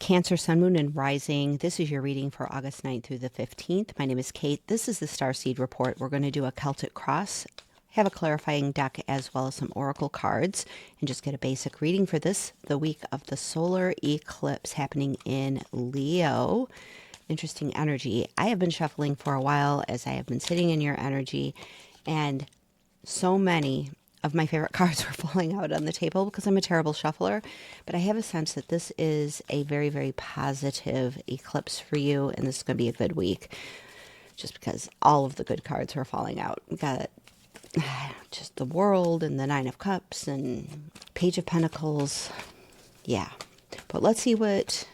Cancer, Sun, Moon, and Rising. This is your reading for August 9th through the 15th. My name is Kate. This is the Starseed Report. We're going to do a Celtic Cross, have a clarifying deck, as well as some oracle cards, and just get a basic reading for this, the week of the solar eclipse happening in Leo. Interesting energy. I have been shuffling for a while as I have been sitting in your energy, and so many of my favorite cards were falling out on the table because I'm a terrible shuffler, but I have a sense that this is a very, very positive eclipse for you, and this is going to be a good week just because all of the good cards were falling out. We got just the World and the Nine of Cups and Page of Pentacles. Yeah, but let's see what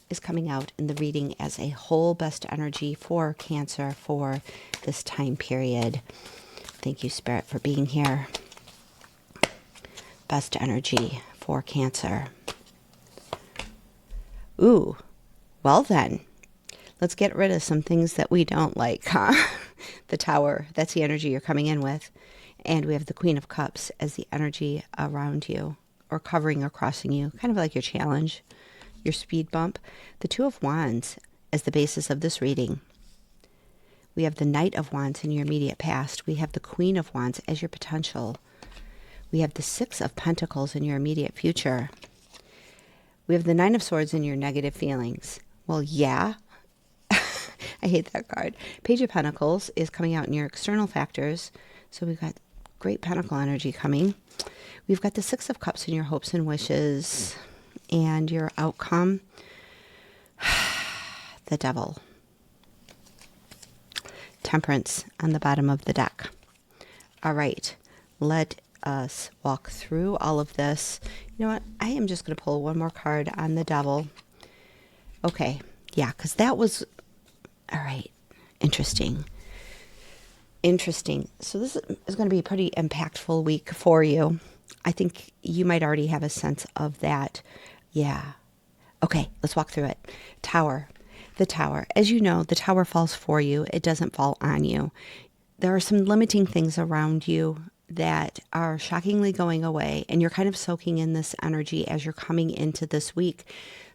is coming out in the reading as a whole. Best energy for Cancer for this time period. Thank you, Spirit, for being here. Best energy for Cancer. Ooh, well then, let's get rid of some things that we don't like, huh? The Tower, that's the energy you're coming in with. And we have the Queen of Cups as the energy around you, or covering or crossing you, kind of like your challenge, your speed bump. The Two of Wands as the basis of this reading. We have the Knight of Wands in your immediate past. We have the Queen of Wands as your potential. We have the Six of Pentacles in your immediate future. We have the Nine of Swords in your negative feelings. Well, yeah. I hate that card. Page of Pentacles is coming out in your external factors. So we've got great Pentacle energy coming. We've got the Six of Cups in your hopes and wishes and your outcome. The Devil. Temperance on the bottom of the deck. All right. Let us walk through all of this. You know what? I am just going to pull one more card on the Devil. Okay. Yeah, because that was... All right. Interesting. So this is going to be a pretty impactful week for you. I think you might already have a sense of that. Yeah. Okay, let's walk through it. Tower. The Tower. As you know, the Tower falls for you. It doesn't fall on you. There are some limiting things around you that are shockingly going away, and you're kind of soaking in this energy as you're coming into this week.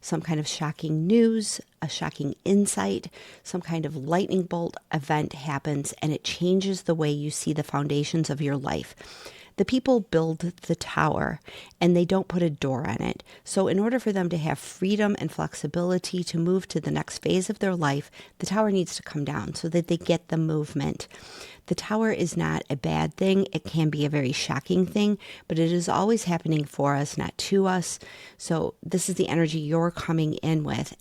Some kind of shocking news, a shocking insight, some kind of lightning bolt event happens, and it changes the way you see the foundations of your life. The people build the tower and they don't put a door on it. So in order for them to have freedom and flexibility to move to the next phase of their life, the tower needs to come down so that they get the movement. The tower is not a bad thing. It can be a very shocking thing, but it is always happening for us, not to us. So this is the energy you're coming in with.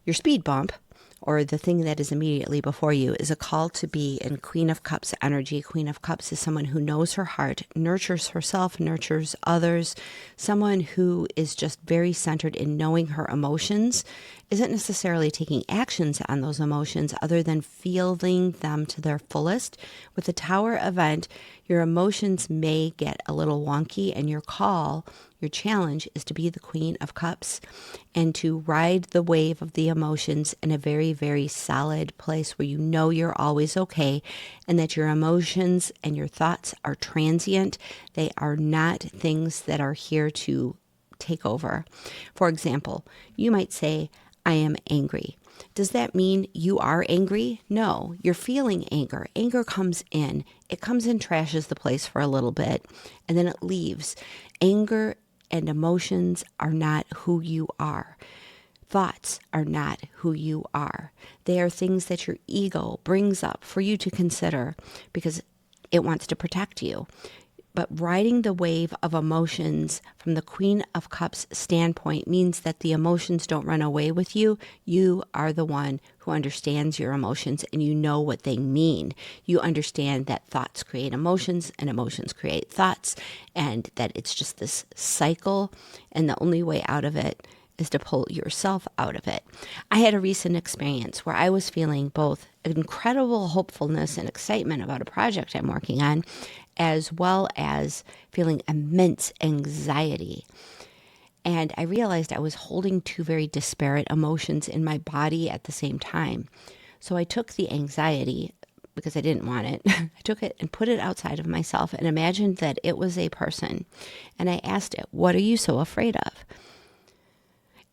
Your speed bump, or the thing that is immediately before you, is a call to be in Queen of Cups energy. Queen of Cups is someone who knows her heart, nurtures herself, nurtures others, someone who is just very centered in knowing her emotions, isn't necessarily taking actions on those emotions other than feeling them to their fullest. With the Tower event, your emotions may get a little wonky, and your call, your challenge, is to be the Queen of Cups and to ride the wave of the emotions in a very, very solid place where you know you're always okay and that your emotions and your thoughts are transient. They are not things that are here to take over. For example, you might say, I am angry. Does that mean you are angry? No, you're feeling anger. Anger comes in. It comes in, trashes the place for a little bit, and then it leaves. Anger and emotions are not who you are. Thoughts are not who you are. They are things that your ego brings up for you to consider because it wants to protect you. But riding the wave of emotions from the Queen of Cups standpoint means that the emotions don't run away with you. You are the one who understands your emotions and you know what they mean. You understand that thoughts create emotions and emotions create thoughts, and that it's just this cycle, and the only way out of it is to pull yourself out of it. I had a recent experience where I was feeling both incredible hopefulness and excitement about a project I'm working on, as well as feeling immense anxiety. And I realized I was holding two very disparate emotions in my body at the same time. So I took the anxiety, because I didn't want it, I took it and put it outside of myself and imagined that it was a person. And I asked it, what are you so afraid of?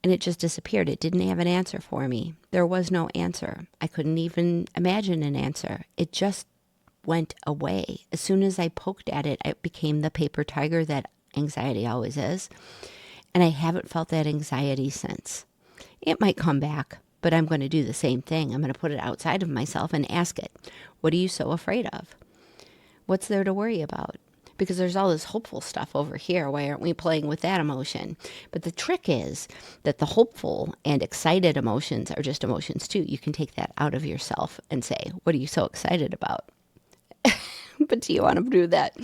and it just disappeared. It didn't have an answer for me. There was no answer. I couldn't even imagine an answer. It just went away. As soon as I poked at it, it became the paper tiger that anxiety always is. And I haven't felt that anxiety since. It might come back, but I'm going to do the same thing. I'm going to put it outside of myself and ask it, what are you so afraid of? What's there to worry about? Because there's all this hopeful stuff over here. Why aren't we playing with that emotion? But the trick is that the hopeful and excited emotions are just emotions too. You can take that out of yourself and say, what are you so excited about? But do you want to do that?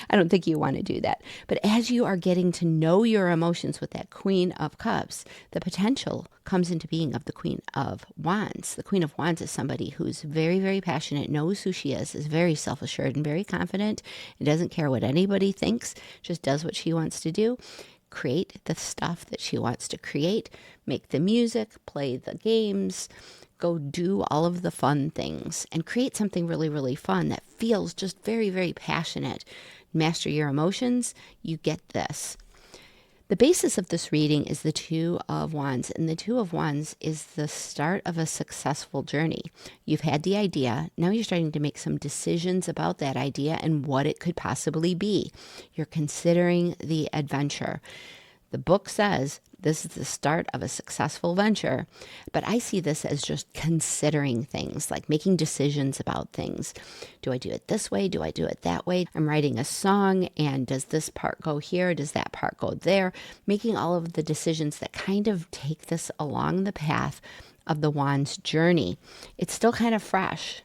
I don't think you want to do that. But as you are getting to know your emotions with that Queen of Cups, the potential comes into being of the Queen of Wands. The Queen of Wands is somebody who's very, very passionate, knows who she is very self-assured and very confident, and doesn't care what anybody thinks, just does what she wants to do. Create the stuff that she wants to create, make the music, play the games, go do all of the fun things and create something really, really fun that feels just very, very passionate. Master your emotions, you get this. The basis of this reading is the Two of Wands, and the Two of Wands is the start of a successful journey. You've had the idea, now you're starting to make some decisions about that idea and what it could possibly be. You're considering the adventure. The book says this is the start of a successful venture, but I see this as just considering things, like making decisions about things. Do I do it this way? Do I do it that way? I'm writing a song, and does this part go here? Does that part go there? Making all of the decisions that kind of take this along the path of the Wands journey. It's still kind of fresh,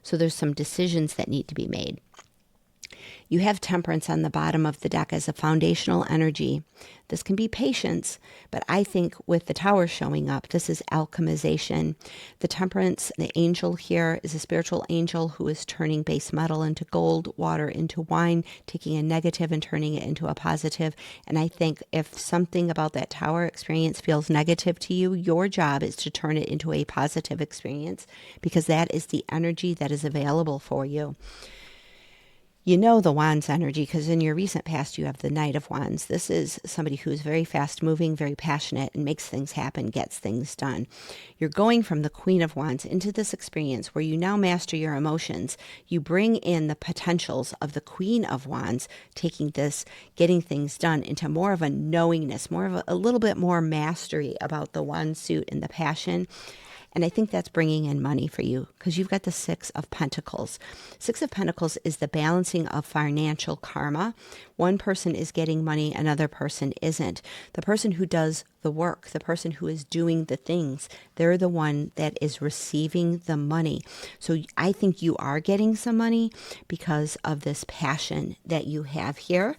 so there's some decisions that need to be made. You have Temperance on the bottom of the deck as a foundational energy. This can be patience, but I think with the Tower showing up, this is alchemization. The Temperance, the angel here, is a spiritual angel who is turning base metal into gold, water into wine, taking a negative and turning it into a positive. And I think if something about that Tower experience feels negative to you, your job is to turn it into a positive experience, because that is the energy that is available for you. You know the Wands energy because in your recent past you have the Knight of Wands. This is somebody who's very fast moving, very passionate, and makes things happen, gets things done. You're going from the Queen of Wands into this experience where you now master your emotions. You bring in the potentials of the Queen of Wands, taking this, getting things done, into more of a knowingness, more of a little bit more mastery about the wand suit and the passion. And I think that's bringing in money for you because you've got the Six of Pentacles. Six of Pentacles is the balancing of financial karma. One person is getting money, another person isn't. The person who does the work, the person who is doing the things, they're the one that is receiving the money. So I think you are getting some money because of this passion that you have here.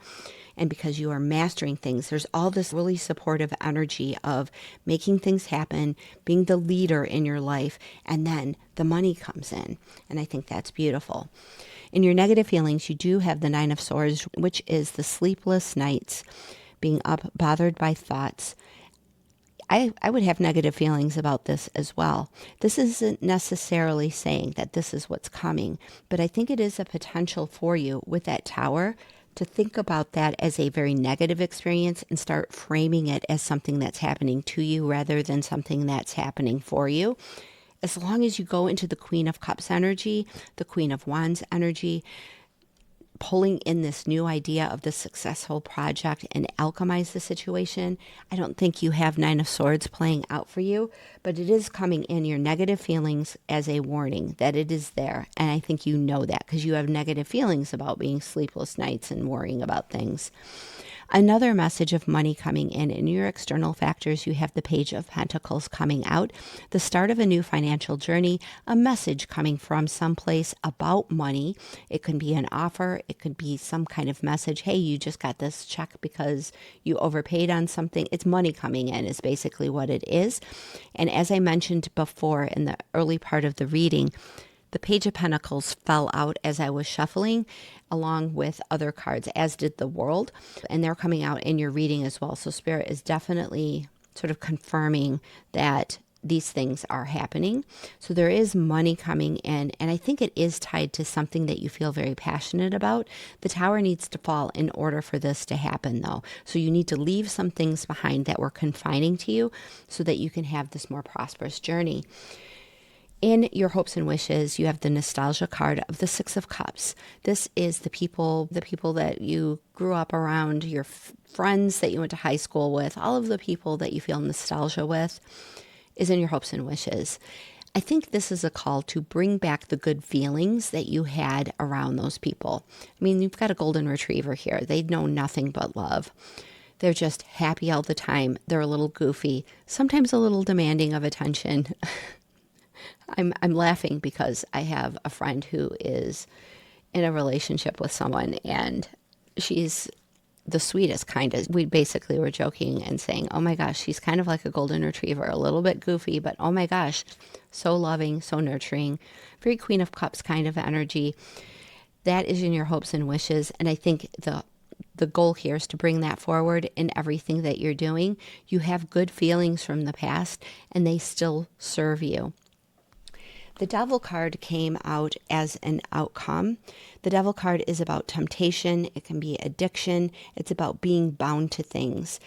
And because you are mastering things, there's all this really supportive energy of making things happen, being the leader in your life, and then the money comes in. And I think that's beautiful. In your negative feelings, you do have the Nine of Swords, which is the sleepless nights, being up, bothered by thoughts. I would have negative feelings about this as well. This isn't necessarily saying that this is what's coming, but I think it is a potential for you with that Tower to think about that as a very negative experience and start framing it as something that's happening to you rather than something that's happening for you. As long as you go into the Queen of Cups energy, the Queen of Wands energy, pulling in this new idea of the successful project and alchemize the situation, I don't think you have Nine of Swords playing out for you, but it is coming in your negative feelings as a warning that it is there. And I think you know that because you have negative feelings about being sleepless nights and worrying about things. Another message of money coming in your external factors, you have the Page of Pentacles coming out, the start of a new financial journey, a message coming from someplace about money. It can be an offer. It could be some kind of message. Hey, you just got this check because you overpaid on something. It's money coming in is basically what it is. And as I mentioned before in the early part of the reading, the Page of Pentacles fell out as I was shuffling along with other cards, as did the World. And they're coming out in your reading as well. So Spirit is definitely sort of confirming that these things are happening. So there is money coming in, and I think it is tied to something that you feel very passionate about. The Tower needs to fall in order for this to happen, though. So you need to leave some things behind that were confining to you so that you can have this more prosperous journey. In your hopes and wishes, you have the nostalgia card of the Six of Cups. This is the people that you grew up around, your friends that you went to high school with, all of the people that you feel nostalgia with is in your hopes and wishes. I think this is a call to bring back the good feelings that you had around those people. I mean, you've got a golden retriever here. They know nothing but love. They're just happy all the time. They're a little goofy, sometimes a little demanding of attention. I'm laughing because I have a friend who is in a relationship with someone, and she's the sweetest kind of. We basically were joking and saying, oh my gosh, she's kind of like a golden retriever, a little bit goofy, but oh my gosh, so loving, so nurturing, very Queen of Cups kind of energy. That is in your hopes and wishes. And I think the goal here is to bring that forward in everything that you're doing. You have good feelings from the past, and they still serve you. The Devil card came out as an outcome. The Devil card is about temptation. It can be addiction. It's about being bound to things.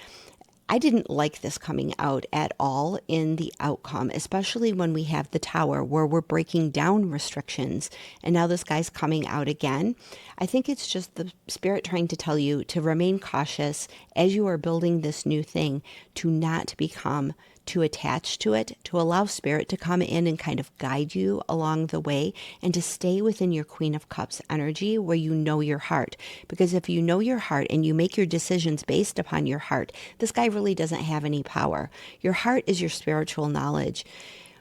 I didn't like this coming out at all in the outcome, especially when we have the Tower where we're breaking down restrictions. And now this guy's coming out again. I think it's just the Spirit trying to tell you to remain cautious as you are building this new thing, to not become too attached to it, to allow Spirit to come in and kind of guide you along the way, and to stay within your Queen of Cups energy where you know your heart. Because if you know your heart and you make your decisions based upon your heart, this guy really doesn't have any power. Your heart is your spiritual knowledge.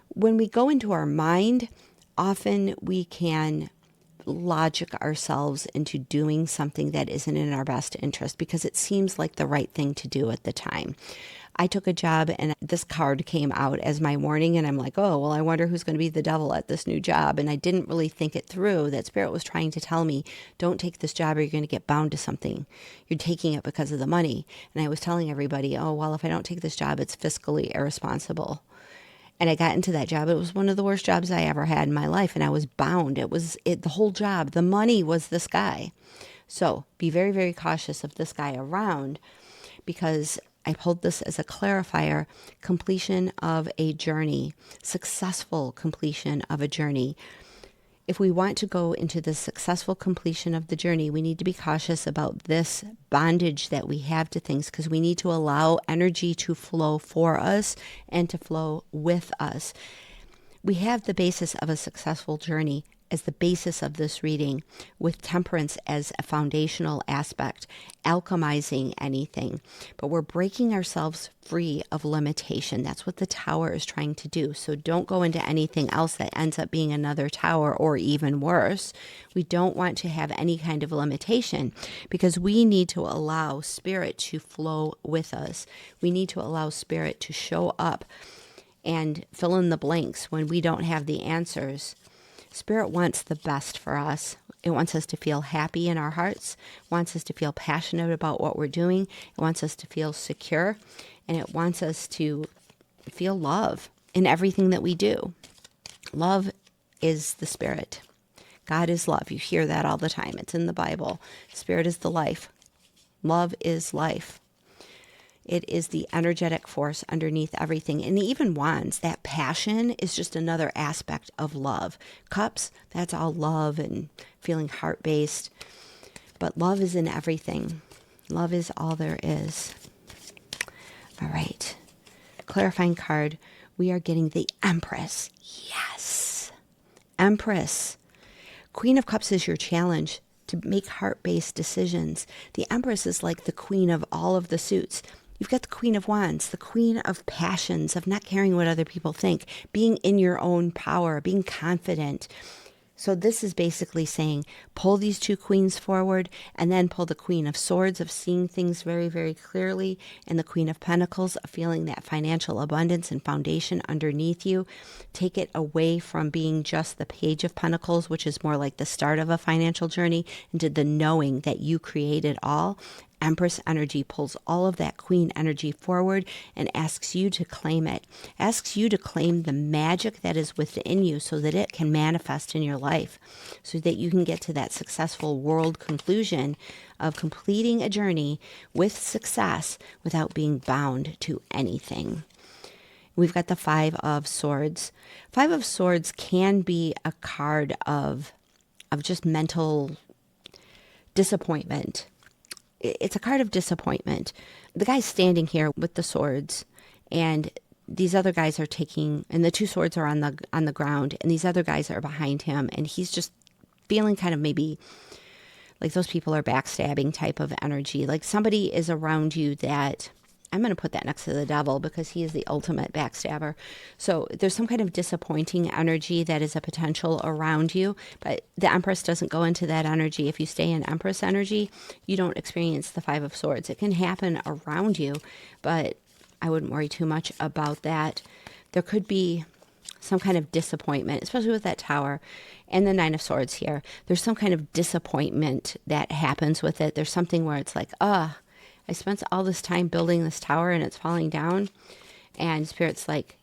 When we go into our mind, often we can logic ourselves into doing something that isn't in our best interest because it seems like the right thing to do at the time. I took a job and this card came out as my warning, and I'm like, oh, well, I wonder who's going to be the devil at this new job. And I didn't really think it through that Spirit was trying to tell me, don't take this job or you're going to get bound to something. You're taking it because of the money. And I was telling everybody, oh, well, if I don't take this job, it's fiscally irresponsible. And I got into that job. It was one of the worst jobs I ever had in my life. And I was bound. The whole job. The money was this guy. So be very, very cautious of this guy around, because I pulled this as a clarifier: completion of a journey, successful completion of a journey. If we want to go into the successful completion of the journey, we need to be cautious about this bondage that we have to things, because we need to allow energy to flow for us and to flow with us. We have the basis of a successful journey as the basis of this reading, with temperance as a foundational aspect, alchemizing anything. But we're breaking ourselves free of limitation. That's what the Tower is trying to do. So don't go into anything else that ends up being another Tower, or even worse. We don't want to have any kind of limitation, because we need to allow Spirit to flow with us. We need to allow Spirit to show up and fill in the blanks when we don't have the answers. Spirit wants the best for us. It wants us to feel happy in our hearts, wants us to feel passionate about what we're doing, it wants us to feel secure, and it wants us to feel love in everything that we do. Love is the Spirit. God is love. You hear that all the time. It's in the Bible. Spirit is the life. Love is life. It is the energetic force underneath everything. And even wands, that passion is just another aspect of love. Cups, that's all love and feeling heart-based. But love is in everything. Love is all there is. All right. Clarifying card. We are getting the Empress. Yes. Empress. Queen of Cups is your challenge to make heart-based decisions. The Empress is like the queen of all of the suits. You've got the Queen of Wands, the queen of passions, of not caring what other people think, being in your own power, being confident. So this is basically saying, pull these two queens forward, and then pull the Queen of Swords, of seeing things very, very clearly, and the Queen of Pentacles, of feeling that financial abundance and foundation underneath you. Take it away from being just the Page of Pentacles, which is more like the start of a financial journey, into the knowing that you create it all. Empress energy pulls all of that Queen energy forward and asks you to claim it, asks you to claim the magic that is within you so that it can manifest in your life, so that you can get to that successful world conclusion of completing a journey with success without being bound to anything. We've got the Five of Swords. Five of Swords can be a card of just mental disappointment. It's a card of disappointment. The guy's standing here with the swords, and these other guys are taking, and the two swords are on the ground, and these other guys are behind him, and he's just feeling kind of maybe like those people are backstabbing type of energy. Like somebody is around you that, I'm going to put that next to the devil because he is the ultimate backstabber. So there's some kind of disappointing energy that is a potential around you, but the Empress doesn't go into that energy. If you stay in Empress energy, you don't experience the Five of Swords. It can happen around you, but I wouldn't worry too much about that. There could be some kind of disappointment, especially with that Tower and the Nine of Swords here. There's some kind of disappointment that happens with it. There's something where it's like, I spent all this time building this tower and it's falling down. And Spirit's like,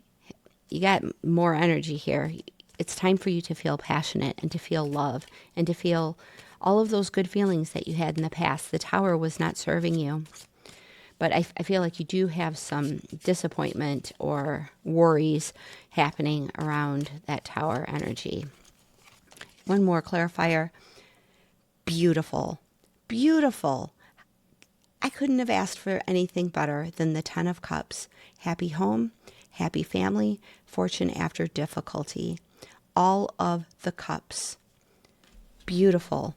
you got more energy here. It's time for you to feel passionate and to feel love and to feel all of those good feelings that you had in the past. The tower was not serving you. But I feel like you do have some disappointment or worries happening around that tower energy. One more clarifier. Beautiful. Beautiful. I couldn't have asked for anything better than the Ten of Cups. Happy home, happy family, fortune after difficulty. All of the cups. Beautiful.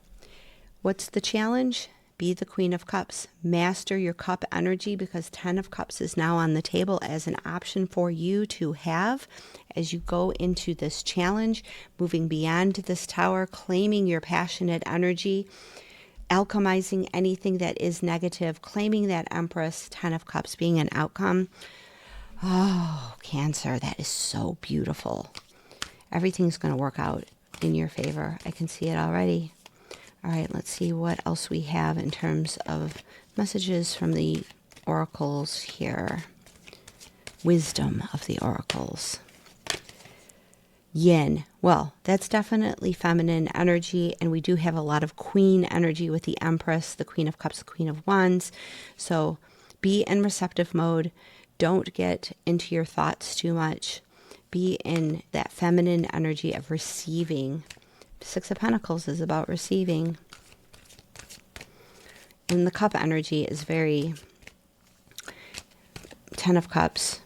What's the challenge? Be the Queen of Cups. Master your cup energy, because Ten of Cups is now on the table as an option for you to have as you go into this challenge, moving beyond this tower, claiming your passionate energy, alchemizing anything that is negative, claiming that Empress, Ten of Cups being an outcome. Oh, Cancer, that is so beautiful. Everything's going to work out in your favor. I can see it already. All right, let's see what else we have in terms of messages from the oracles here. Wisdom of the oracles. Yin. Well, that's definitely feminine energy, and we do have a lot of queen energy with the Empress, the Queen of Cups, the Queen of Wands. So be in receptive mode. Don't get into your thoughts too much. Be in that feminine energy of receiving. Six of Pentacles is about receiving. And the cup energy is very Ten of Cups.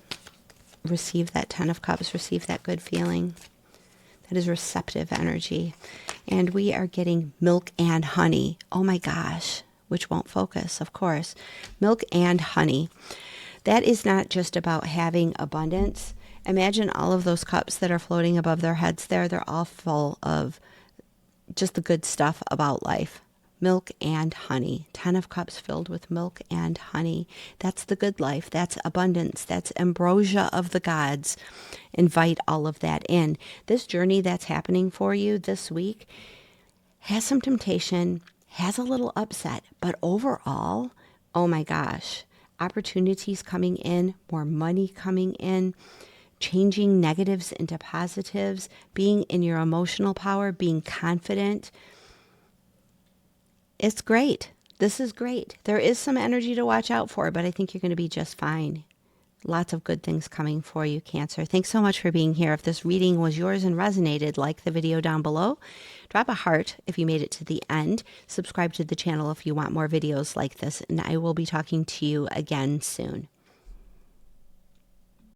Receive that Ten of Cups. Receive that good feeling. That is receptive energy. And we are getting milk and honey. Oh my gosh. Which won't focus, of course. Milk and honey. That is not just about having abundance. Imagine all of those cups that are floating above their heads there. They're all full of just the good stuff about life. Milk and honey. Ten of Cups filled with milk and honey. That's the good life. That's abundance. That's ambrosia of the gods. Invite all of that in. This journey that's happening for you this week has some temptation, has a little upset, but overall, oh my gosh, opportunities coming in, more money coming in, changing negatives into positives, being in your emotional power, being confident. It's great. This is great. There is some energy to watch out for, but I think you're going to be just fine. Lots of good things coming for you, Cancer. Thanks so much for being here. If this reading was yours and resonated, like the video down below. Drop a heart if you made it to the end. Subscribe to the channel if you want more videos like this, and I will be talking to you again soon.